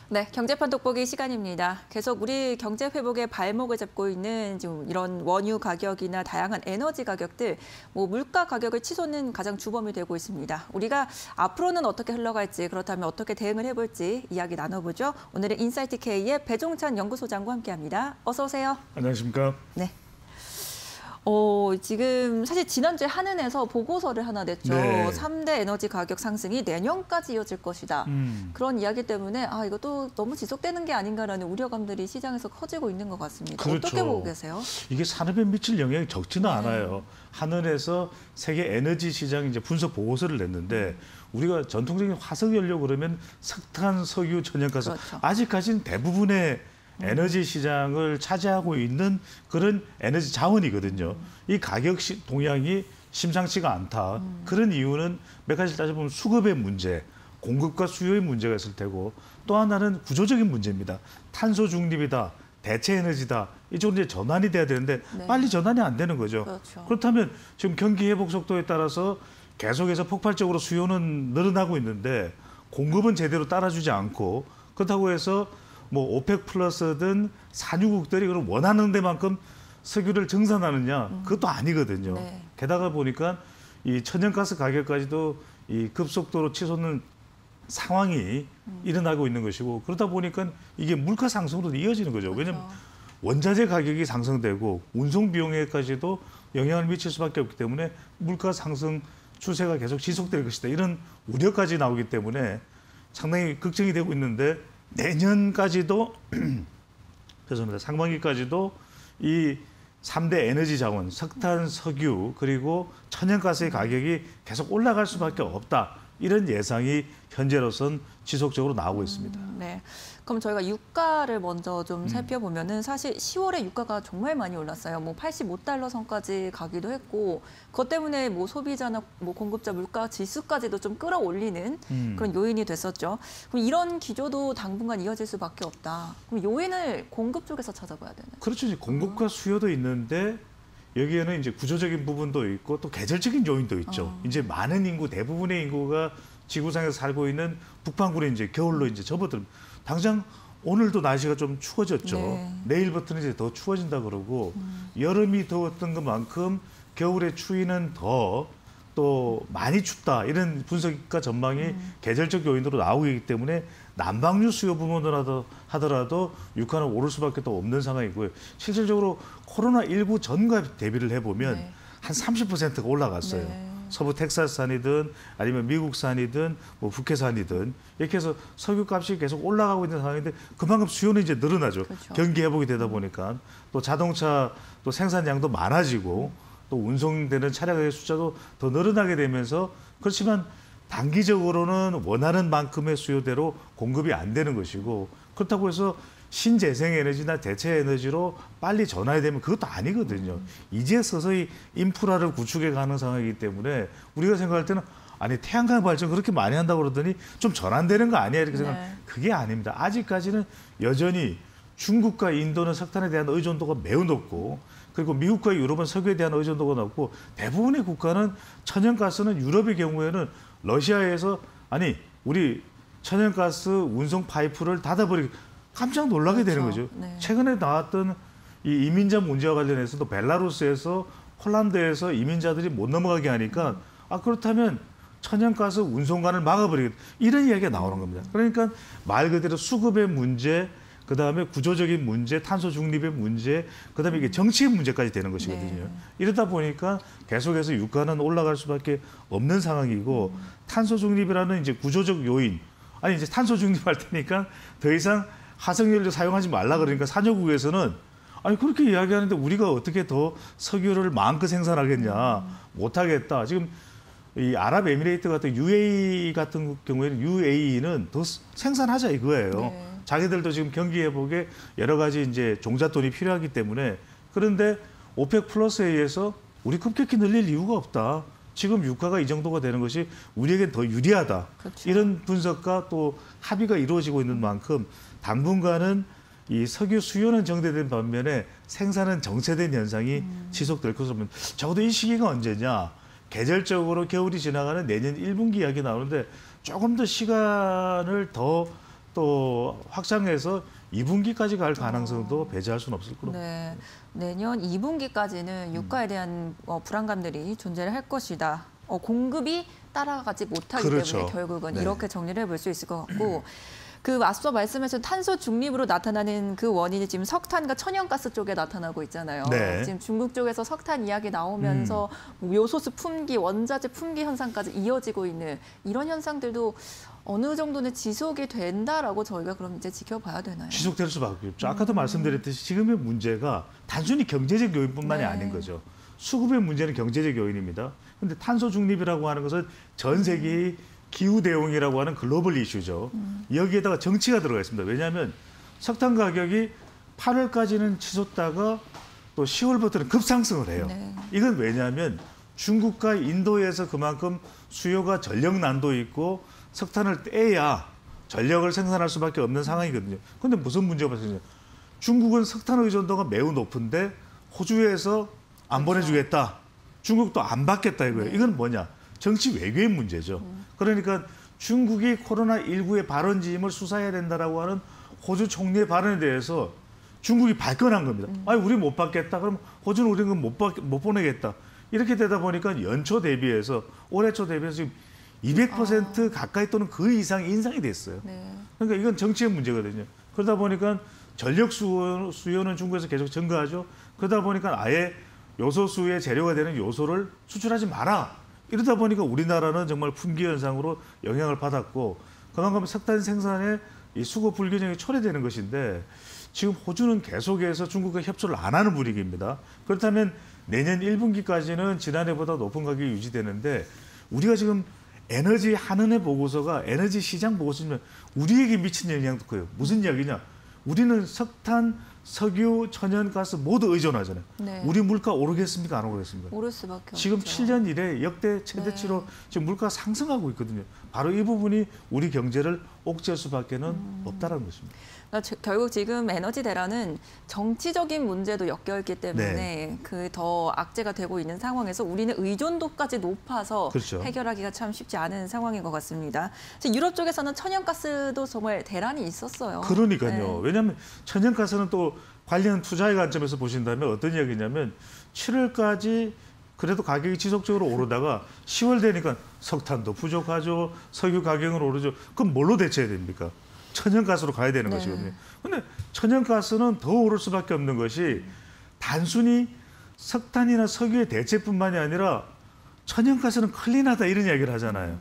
네, 경제판 돋보기 시간입니다. 계속 우리 경제 회복의 발목을 잡고 있는 지금 이런 원유 가격이나 다양한 에너지 가격들, 물가 가격을 치솟는 가장 주범이 되고 있습니다. 우리가 앞으로는 어떻게 흘러갈지, 그렇다면 어떻게 대응을 해볼지 이야기 나눠보죠. 오늘은 인사이트 K의 배종찬 연구소장과 함께합니다. 어서 오세요. 안녕하십니까? 네. 지금 사실 지난주에 한은에서 보고서를 하나 냈죠. 네. 3대 에너지 가격 상승이 내년까지 이어질 것이다. 그런 이야기 때문에 이것도 너무 지속되는 게 아닌가라는 우려감들이 시장에서 커지고 있는 것 같습니다. 그렇죠. 어떻게 보고 계세요? 이게 산업에 미칠 영향이 적지는 않아요. 한은에서 세계 에너지 시장 이제 분석 보고서를 냈는데 우리가 전통적인 화석 연료 그러면 석탄, 석유, 천연가스 그렇죠. 아직까지는 대부분의 에너지 시장을 차지하고 있는 그런 에너지 자원이거든요. 이 가격 동향이 심상치가 않다. 그런 이유는 몇 가지 따져보면 수급의 문제, 공급과 수요의 문제가 있을 테고 또 하나는 구조적인 문제입니다. 탄소 중립이다, 대체 에너지다. 이쪽으로 이제 전환이 돼야 되는데 네. 빨리 전환이 안 되는 거죠. 그렇죠. 그렇다면 지금 경기 회복 속도에 따라서 계속해서 폭발적으로 수요는 늘어나고 있는데 공급은 제대로 따라주지 않고 그렇다고 해서 오펙 플러스든 산유국들이 그럼 원하는 데만큼 석유를 증산하느냐 그것도 아니거든요. 네. 게다가 보니까 이 천연가스 가격까지도 이 급속도로 치솟는 상황이 일어나고 있는 것이고 그러다 보니까 이게 물가 상승으로 이어지는 거죠. 그렇죠. 왜냐하면 원자재 가격이 상승되고 운송 비용에까지도 영향을 미칠 수밖에 없기 때문에 물가 상승 추세가 계속 지속될 것이다. 이런 우려까지 나오기 때문에 상당히 걱정이 되고 있는데 내년까지도 죄송합니다. 상반기까지도 이 3대 에너지 자원, 석탄, 석유 그리고 천연가스의 가격이 계속 올라갈 수밖에 없다. 이런 예상이 현재로선 지속적으로 나오고 있습니다. 네. 그럼 저희가 유가를 먼저 좀 살펴보면은 사실 10월에 유가가 정말 많이 올랐어요. 85달러 선까지 가기도 했고 그것 때문에 소비자나 공급자 물가 지수까지도 좀 끌어올리는 그런 요인이 됐었죠. 그럼 이런 기조도 당분간 이어질 수밖에 없다. 그럼 요인을 공급 쪽에서 찾아봐야 되나요? 그렇죠. 이제 공급과 수요도 있는데 여기에는 이제 구조적인 부분도 있고 또 계절적인 요인도 있죠. 이제 많은 인구, 대부분의 인구가 지구상에서 살고 있는 북반구에 이제 겨울로 이제 접어들. 당장 오늘도 날씨가 좀 추워졌죠. 네. 내일부터는 이제 더 추워진다 그러고 여름이 더웠던 것만큼 겨울의 추위는 더 또 많이 춥다 이런 분석과 전망이 계절적 요인으로 나오고 있기 때문에 난방유 수요 부분으로 하더라도 유가는 오를 수밖에 또 없는 상황이고요. 실질적으로 코로나19 전과 대비를 해보면 네. 한 30%가 올라갔어요. 네. 서부 텍사스산이든 아니면 미국산이든 북해산이든 이렇게 해서 석유값이 계속 올라가고 있는 상황인데 그만큼 수요는 이제 늘어나죠. 그렇죠. 경기 회복이 되다 보니까 또 자동차 또 생산량도 많아지고 또 운송되는 차량의 숫자도 더 늘어나게 되면서 그렇지만 단기적으로는 원하는 만큼의 수요대로 공급이 안 되는 것이고 그렇다고 해서 신재생 에너지나 대체 에너지로 빨리 전환이 되면 그것도 아니거든요. 이제 서서히 인프라를 구축해 가는 상황이기 때문에 우리가 생각할 때는 아니 태양광 발전 그렇게 많이 한다고 그러더니 좀 전환되는 거 아니야 이렇게 생각하면 네. 그게 아닙니다. 아직까지는 여전히 중국과 인도는 석탄에 대한 의존도가 매우 높고 그리고 미국과 유럽은 석유에 대한 의존도가 높고 대부분의 국가는 천연가스는 유럽의 경우에는 러시아에서 아니 우리 천연가스 운송 파이프를 닫아버리고 깜짝 놀라게 되는 거죠. 네. 최근에 나왔던 이 이민자 문제와 관련해서도 벨라루스에서 폴란드에서 이민자들이 못 넘어가게 하니까 그렇다면 천연가스 운송관을 막아버리겠다. 이런 이야기가 나오는 겁니다. 그러니까 말 그대로 수급의 문제, 그다음에 구조적인 문제, 탄소 중립의 문제, 그다음에 이게 정치의 문제까지 되는 것이거든요. 네. 이러다 보니까 계속해서 유가는 올라갈 수밖에 없는 상황이고 탄소 중립이라는 이제 구조적 요인, 아니 이제 탄소 중립할 테니까 더 이상 화석연료 사용하지 말라 그러니까 산유국에서는 아니 그렇게 이야기하는데 우리가 어떻게 더 석유를 마음껏 생산하겠냐 못하겠다. 지금 이 아랍에미레이트 같은 UAE 같은 경우에는 UAE는 더 생산하자 이거예요. 네. 자기들도 지금 경기 회복에 여러 가지 이제 종잣돈이 필요하기 때문에 그런데 오펙 플러스에 의해서 우리 급격히 늘릴 이유가 없다. 지금 유가가 이 정도가 되는 것이 우리에겐 더 유리하다. 그렇죠. 이런 분석과 또 합의가 이루어지고 있는 만큼 당분간은 이 석유 수요는 정대된 반면에 생산은 정체된 현상이 지속될 것으로 보면 적어도 이 시기가 언제냐. 계절적으로 겨울이 지나가는 내년 1분기 이야기 나오는데 조금 더 시간을 더 또 확장해서 2분기까지 갈 가능성도 배제할 수는 없을 거로. 네, 내년 2분기까지는 유가에 대한 불안감들이 존재를 할 것이다. 공급이 따라가지 못하기 그렇죠. 때문에 결국은 네. 이렇게 정리를 해볼 수 있을 것 같고 그 앞서 말씀하신 탄소 중립으로 나타나는 그 원인이 지금 석탄과 천연가스 쪽에 나타나고 있잖아요. 네. 지금 중국 쪽에서 석탄 이야기 나오면서 요소수 품귀, 원자재 품귀 현상까지 이어지고 있는 이런 현상들도 어느 정도는 지속이 된다라고 저희가 그럼 이제 지켜봐야 되나요? 지속될 수밖에 없죠. 아까도 말씀드렸듯이 지금의 문제가 단순히 경제적 요인뿐만이 네. 아닌 거죠. 수급의 문제는 경제적 요인입니다. 그런데 탄소 중립이라고 하는 것은 전 세계의 기후 대응이라고 하는 글로벌 이슈죠. 여기에다가 정치가 들어가 있습니다. 왜냐하면 석탄 가격이 8월까지는 치솟다가 또 10월부터는 급상승을 해요. 네. 이건 왜냐하면 중국과 인도에서 그만큼 수요가 전력 난도 있고 석탄을 떼야 전력을 생산할 수밖에 없는 상황이거든요. 그런데 무슨 문제가 발생해요? 중국은 석탄 의존도가 매우 높은데 호주에서 안 보내주겠다. 중국도 안 받겠다 이거예요. 이건 뭐냐? 정치 외교의 문제죠. 그러니까 중국이 코로나19의 발원지임을 수사해야 된다라고 하는 호주 총리의 발언에 대해서 중국이 발끈한 겁니다. 아니 우리 못 받겠다. 그럼 호주는 우리는 못 보내겠다. 이렇게 되다 보니까 연초 대비해서 올해 초 대비해서 지금 200% 가까이 또는 그 이상 인상이 됐어요. 네. 그러니까 이건 정치의 문제거든요. 그러다 보니까 전력 수요는 중국에서 계속 증가하죠. 그러다 보니까 아예 요소수의 재료가 되는 요소를 수출하지 마라. 이러다 보니까 우리나라는 정말 품귀 현상으로 영향을 받았고 그만큼 석탄 생산에 이 수급 불균형이 초래되는 것인데 지금 호주는 계속해서 중국과 협조를 안 하는 분위기입니다. 그렇다면 내년 1분기까지는 지난해보다 높은 가격이 유지되는데 우리가 지금 에너지 한은혜 보고서가 에너지 시장 보고서면 우리에게 미친 영향도 커요. 무슨 이야기냐? 우리는 석탄, 석유, 천연가스 모두 의존하잖아요. 네. 우리 물가 오르겠습니까? 안 오르겠습니까? 오를 수밖에 지금 없죠. 7년 이래 역대 최대치로 지금 물가가 상승하고 있거든요. 바로 이 부분이 우리 경제를 옥죄할 수밖에는 없다는 것입니다. 그러니까 결국 지금 에너지 대란은 정치적인 문제도 엮여있기 때문에 네. 그 더 악재가 되고 있는 상황에서 우리는 의존도까지 높아서 그렇죠. 해결하기가 참 쉽지 않은 상황인 것 같습니다. 지금 유럽 쪽에서는 천연가스도 정말 대란이 있었어요. 그러니까요. 네. 왜냐하면 천연가스는 또 관련 투자의 관점에서 보신다면 어떤 이야기냐면 7월까지 그래도 가격이 지속적으로 오르다가 10월 되니까 석탄도 부족하죠. 석유 가격은 오르죠. 그럼 뭘로 대체해야 됩니까? 천연가스로 가야 되는 네. 것이거든요. 그런데 천연가스는 더 오를 수밖에 없는 것이 단순히 석탄이나 석유의 대체뿐만이 아니라 천연가스는 클린하다 이런 이야기를 하잖아요.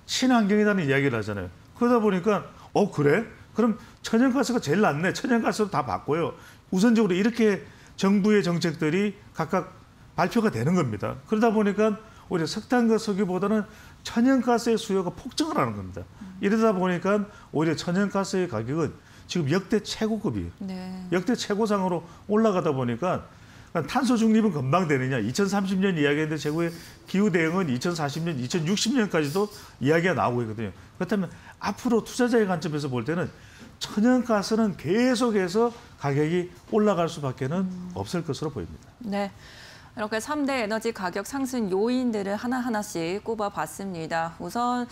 친환경이라는 이야기를 하잖아요. 그러다 보니까 그래? 그럼 천연가스가 제일 낫네. 천연가스로 다 바꿔요. 우선적으로 이렇게 정부의 정책들이 각각 발표가 되는 겁니다. 그러다 보니까 오히려 석탄과 석유보다는 천연가스의 수요가 폭증을 하는 겁니다. 이러다 보니까 오히려 천연가스의 가격은 지금 역대 최고급이에요. 네. 역대 최고상으로 올라가다 보니까 탄소 중립은 금방 되느냐. 2030년 이야기했는데 최고의 기후 대응은 2040년, 2060년까지도 이야기가 나오고 있거든요. 그렇다면 앞으로 투자자의 관점에서 볼 때는 천연가스는 계속해서 가격이 올라갈 수밖에는 없을 것으로 보입니다. 네. 이렇게 3대 에너지 가격 상승 요인들을 하나하나씩 꼽아봤습니다. 우선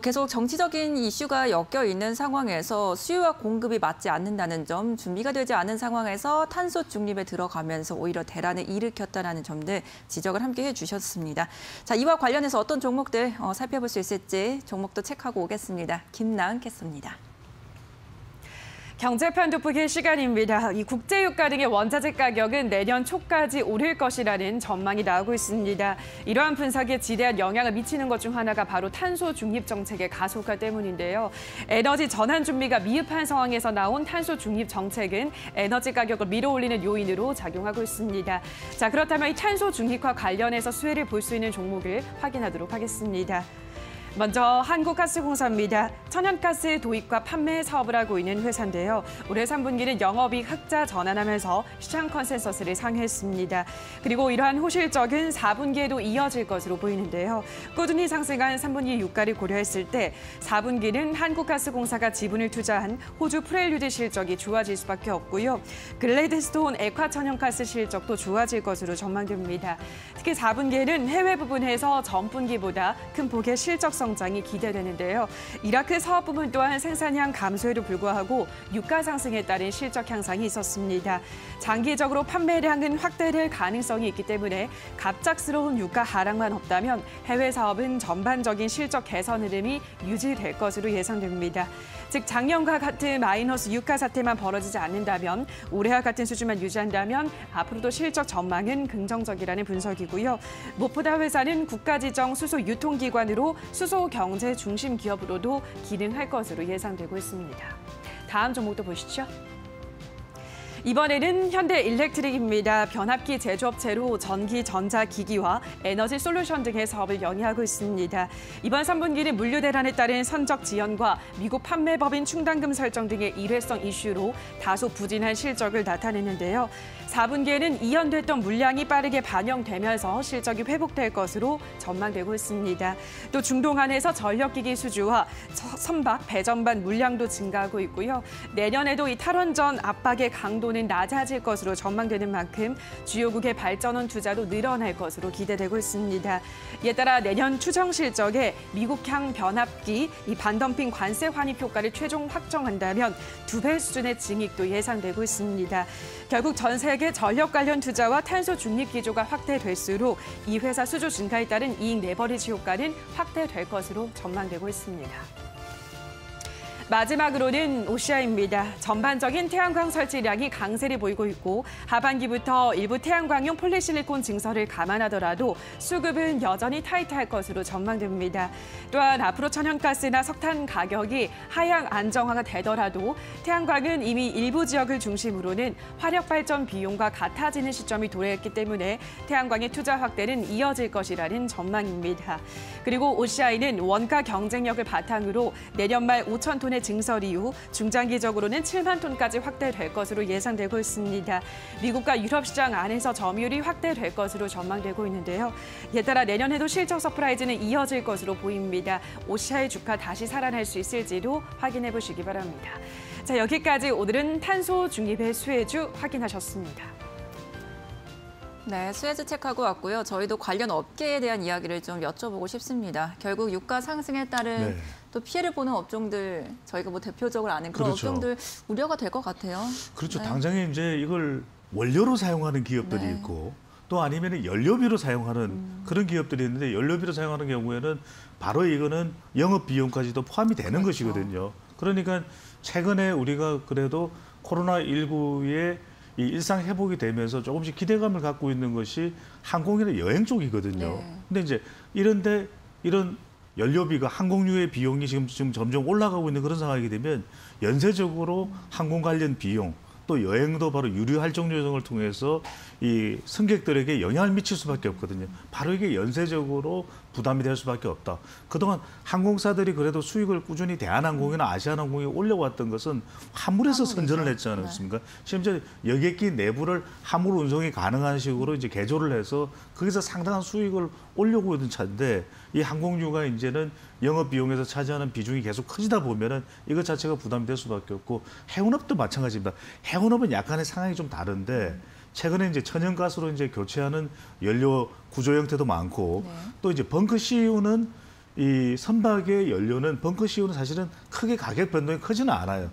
계속 정치적인 이슈가 엮여 있는 상황에서 수요와 공급이 맞지 않는다는 점, 준비가 되지 않은 상황에서 탄소 중립에 들어가면서 오히려 대란을 일으켰다는 점들 지적을 함께 해주셨습니다. 자, 이와 관련해서 어떤 종목들 살펴볼 수 있을지 종목도 체크하고 오겠습니다. 김나은 캐스터입니다. 경제판 돋보기 시간입니다. 이 국제유가 등의 원자재 가격은 내년 초까지 오를 것이라는 전망이 나오고 있습니다. 이러한 분석에 지대한 영향을 미치는 것 중 하나가 바로 탄소 중립 정책의 가속화 때문인데요. 에너지 전환 준비가 미흡한 상황에서 나온 탄소 중립 정책은 에너지 가격을 밀어올리는 요인으로 작용하고 있습니다. 자, 그렇다면 이 탄소 중립과 관련해서 수혜를 볼 수 있는 종목을 확인하도록 하겠습니다. 먼저 한국가스공사입니다. 천연가스 도입과 판매 사업을 하고 있는 회사인데요. 올해 3분기는 영업이익 흑자 전환하면서 시장 컨센서스를 상회했습니다. 그리고 이러한 호실적은 4분기에도 이어질 것으로 보이는데요. 꾸준히 상승한 3분기 유가를 고려했을 때 4분기는 한국가스공사가 지분을 투자한 호주 프렐류드 실적이 좋아질 수밖에 없고요. 글래드스톤 액화천연가스 실적도 좋아질 것으로 전망됩니다. 특히 4분기에는 해외 부분에서 전분기보다 큰 폭의 실적 성장이 기대되는데요. 이라크 사업 부문 또한 생산량 감소에도 불구하고 유가 상승에 따른 실적 향상이 있었습니다. 장기적으로 판매량은 확대될 가능성이 있기 때문에 갑작스러운 유가 하락만 없다면 해외 사업은 전반적인 실적 개선 흐름이 유지될 것으로 예상됩니다. 즉 작년과 같은 마이너스 유가 사태만 벌어지지 않는다면 올해와 같은 수준만 유지한다면 앞으로도 실적 전망은 긍정적이라는 분석이고요. 무엇보다 회사는 국가지정 수소 유통기관으로 수소 경제 중심 기업으로도 기능할 것으로 예상되고 있습니다. 다음 종목도 보시죠. 이번에는 현대일렉트릭입니다. 변압기 제조업체로 전기, 전자, 기기와 에너지 솔루션 등의 사업을 영위하고 있습니다. 이번 3분기는 물류 대란에 따른 선적 지연과 미국 판매법인 충당금 설정 등의 일회성 이슈로 다소 부진한 실적을 나타냈는데요. 4분기에는 이연됐던 물량이 빠르게 반영되면서 실적이 회복될 것으로 전망되고 있습니다. 또 중동안에서 전력기기 수주와 선박, 배전반 물량도 증가하고 있고요. 내년에도 이 탈원전 압박의 강도는 낮아질 것으로 전망되는 만큼 주요국의 발전원 투자도 늘어날 것으로 기대되고 있습니다. 이에 따라 내년 추정 실적에 미국향 변압기, 이 반덤핑 관세 환입 효과를 최종 확정한다면 2배 수준의 증익도 예상되고 있습니다. 결국 전 세계 전력 관련 투자와 탄소 중립 기조가 확대될수록 이 회사 수주 증가에 따른 이익 레버리지 효과는 확대될 것으로 전망되고 있습니다. 마지막으로는 OCI입니다. 전반적인 태양광 설치량이 강세를 보이고 있고 하반기부터 일부 태양광용 폴리실리콘 증설을 감안하더라도 수급은 여전히 타이트할 것으로 전망됩니다. 또한 앞으로 천연가스나 석탄 가격이 하향 안정화가 되더라도 태양광은 이미 일부 지역을 중심으로는 화력발전 비용과 같아지는 시점이 도래했기 때문에 태양광의 투자 확대는 이어질 것이라는 전망입니다. 그리고 OCI는 원가 경쟁력을 바탕으로 내년 말 5천 톤의 증설 이후 중장기적으로는 7만 톤까지 확대될 것으로 예상되고 있습니다. 미국과 유럽 시장 안에서 점유율이 확대될 것으로 전망되고 있는데요. 이에 따라 내년에도 실적 서프라이즈는 이어질 것으로 보입니다. OCI 주가 다시 살아날 수 있을지도 확인해 보시기 바랍니다. 자, 여기까지 오늘은 탄소 중립의 수혜주 확인하셨습니다. 네, 수혜주 체크하고 왔고요. 저희도 관련 업계에 대한 이야기를 좀 여쭤보고 싶습니다. 결국 유가 상승에 따른 네. 또 피해를 보는 업종들, 저희가 뭐 대표적으로 아는 그런 그렇죠. 업종들 우려가 될 것 같아요. 그렇죠. 네. 당장에 이제 이걸 원료로 사용하는 기업들이 네. 있고 또 아니면 연료비로 사용하는 그런 기업들이 있는데 연료비로 사용하는 경우에는 바로 이거는 영업 비용까지도 포함이 되는 그렇죠. 것이거든요. 그러니까 최근에 우리가 그래도 코로나19의 이 일상 회복이 되면서 조금씩 기대감을 갖고 있는 것이 항공이나 여행 쪽이거든요. 네. 근데 이제 이런 연료비가 항공유의 비용이 지금 점점 올라가고 있는 그런 상황이게 되면 연쇄적으로 항공 관련 비용 또 여행도 바로 유류 할증료 등을 통해서 이 승객들에게 영향을 미칠 수밖에 없거든요. 바로 이게 연쇄적으로 부담이 될 수밖에 없다. 그동안 항공사들이 그래도 수익을 꾸준히 대한항공이나 아시아나항공이 올려왔던 것은 화물에서 선전을 했지 않았습니까? 심지어 여객기 내부를 화물 운송이 가능한 식으로 이제 개조를 해서 거기서 상당한 수익을 올려오고 있는 차인데 이 항공유가 이제는 영업 비용에서 차지하는 비중이 계속 커지다 보면은 이것 자체가 부담이 될 수밖에 없고 해운업도 마찬가지입니다. 해운업은 약간의 상황이 좀 다른데 최근에 이제 천연가스로 이제 교체하는 연료 구조 형태도 많고 네. 또 이제 벙커 CU는 이 선박의 연료는 벙커 CU는 사실은 크게 가격 변동이 크지는 않아요.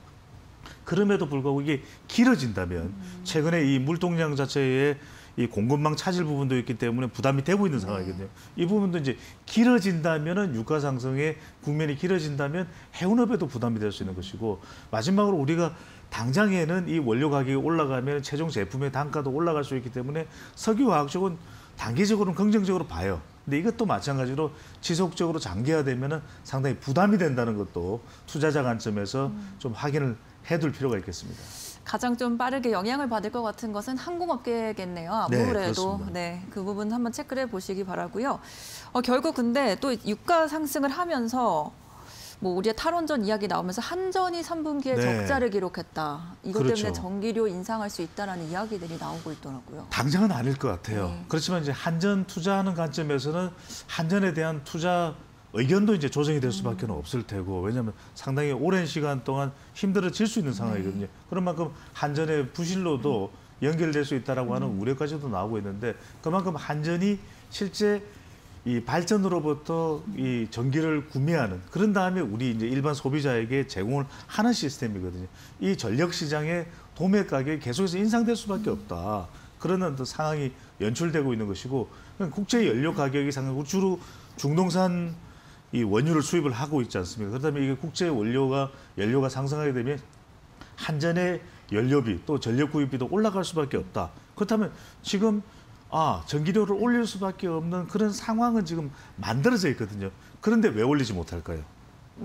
그럼에도 불구하고 이게 길어진다면 최근에 이 물동량 자체에 이 공급망 차질 부분도 있기 때문에 부담이 되고 있는 상황이거든요. 이 부분도 이제 길어진다면은 유가 상승의 국면이 길어진다면 해운업에도 부담이 될 수 있는 것이고 마지막으로 우리가 당장에는 이 원료 가격이 올라가면 최종 제품의 단가도 올라갈 수 있기 때문에 석유화학 쪽은 단기적으로는 긍정적으로 봐요. 근데 이것도 마찬가지로 지속적으로 장기화되면은 상당히 부담이 된다는 것도 투자자 관점에서 좀 확인을 해둘 필요가 있겠습니다. 가장 좀 빠르게 영향을 받을 것 같은 것은 항공업계겠네요. 네, 아무래도 그렇습니다. 네, 그 부분 한번 체크를 해보시기 바라고요. 결국 근데 또 유가 상승을 하면서 뭐 우리의 탈원전 이야기 나오면서 한전이 3분기에 네. 적자를 기록했다. 이것 그렇죠. 때문에 전기료 인상할 수 있다라는 이야기들이 나오고 있더라고요. 당장은 아닐 것 같아요. 네. 그렇지만 이제 한전 투자하는 관점에서는 한전에 대한 투자 의견도 이제 조정이 될 수밖에 없을 테고 왜냐하면 상당히 오랜 시간 동안 힘들어질 수 있는 상황이거든요. 그런 만큼 한전의 부실로도 연결될 수 있다라고 하는 우려까지도 나오고 있는데 그만큼 한전이 실제 이 발전으로부터 이 전기를 구매하는 그런 다음에 우리 이제 일반 소비자에게 제공을 하는 시스템이거든요. 이 전력 시장의 도매 가격이 계속해서 인상될 수밖에 없다. 그런 어떤 상황이 연출되고 있는 것이고 국제 연료 가격이 상당히 주로 중동산 이 원유를 수입을 하고 있지 않습니까? 그렇다면 이게 국제 연료가 상승하게 되면 한전의 연료비 또 전력 구입비도 올라갈 수밖에 없다. 그렇다면 지금 전기료를 올릴 수밖에 없는 그런 상황은 지금 만들어져 있거든요. 그런데 왜 올리지 못할까요?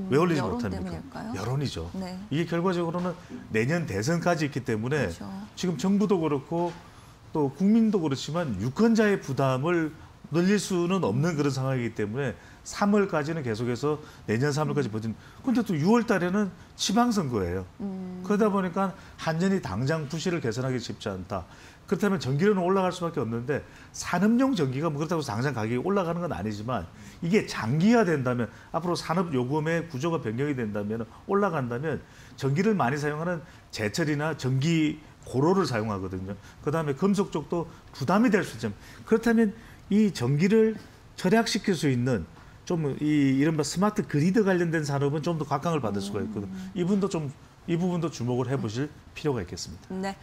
왜 올리지 여론 못합니까? 때문일까요? 여론이죠. 네. 이게 결과적으로는 내년 대선까지 있기 때문에 그렇죠. 지금 정부도 그렇고 또 국민도 그렇지만 유권자의 부담을 늘릴 수는 없는 그런 상황이기 때문에 3월까지는 계속해서 내년 3월까지 버틴. 근데 또 6월 달에는 지방선거예요. 그러다 보니까 한전이 당장 부실을 개선하기 쉽지 않다. 그렇다면 전기료는 올라갈 수밖에 없는데 산업용 전기가 뭐 그렇다고 당장 가격이 올라가는 건 아니지만 이게 장기화된다면 앞으로 산업 요금의 구조가 변경이 된다면 올라간다면 전기를 많이 사용하는 제철이나 전기 고로를 사용하거든요. 그다음에 금속 쪽도 부담이 될 수 있죠. 그렇다면 이 전기를 절약시킬 수 있는 좀 이 이른바 스마트 그리드 관련된 산업은 좀 더 각광을 받을 수가 있거든요. 이 부분도 주목을 해보실 필요가 있겠습니다. 네,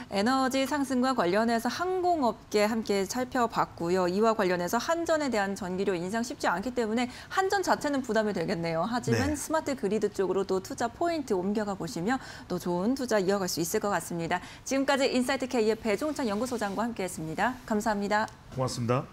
에너지 상승과 관련해서 항공업계 함께 살펴봤고요. 이와 관련해서 한전에 대한 전기료 인상 쉽지 않기 때문에 한전 자체는 부담이 되겠네요. 하지만 네. 스마트 그리드 쪽으로 또 투자 포인트 옮겨가 보시면 또 좋은 투자 이어갈 수 있을 것 같습니다. 지금까지 인사이트 K의 배종찬 연구소장과 함께했습니다. 감사합니다. 고맙습니다.